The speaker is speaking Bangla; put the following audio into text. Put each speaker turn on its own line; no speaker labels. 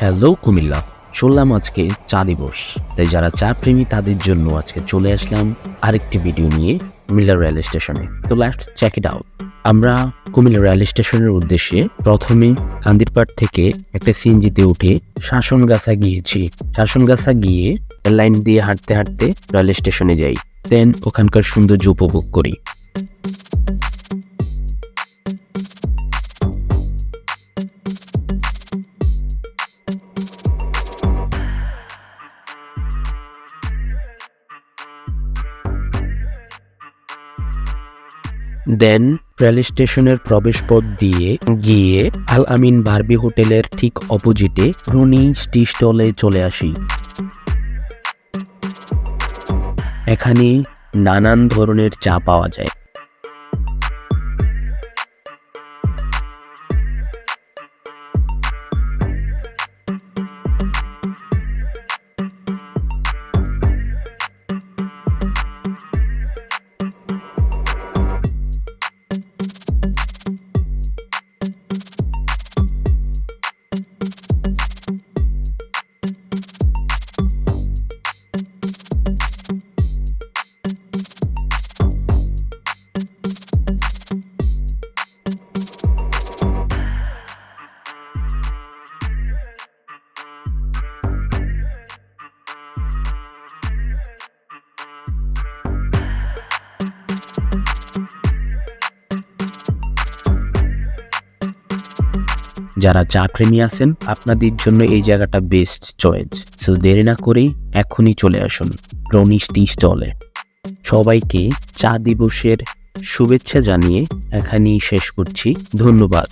হ্যালো কুমিল্লা, শুনলাম আজকে চা দিবস। তাই যারা চা প্রেমী তাদের জন্য আজকে চলে আসলাম আরেকটি ভিডিও নিয়ে কুমিল্লা রেল স্টেশনে। তো লেটস চেক ইট আউট। আমরা কুমিল্লা রেল স্টেশনের উদ্দেশ্যে প্রথমে কান্দিরপাড় থেকে একটা সিএনজিতে উঠে শাসনগাছা গিয়েছি। শাসনগাছা গিয়ে লাইন দিয়ে হাঁটতে হাঁটতে রেল স্টেশনে যাই, দেন ওখানকার সৌন্দর্য উপভোগ করি। দেন রেল স্টেশনের প্রবেশপথ দিয়ে গিয়ে আল আমিন বারবি হোটেলের ঠিক অপোজিটে রনি টি স্টলে চলে আসি। এখানে নানান ধরনের চা পাওয়া যায়। যারা চা প্রেমী আছেন আপনাদের জন্য এই জায়গাটা বেস্ট চয়েস। সো দেরি না করেই এখনই চলে আসুন রনিস টি স্টলে। সবাইকে চা দিবসের শুভেচ্ছা জানিয়ে এখানেই শেষ করছি। ধন্যবাদ।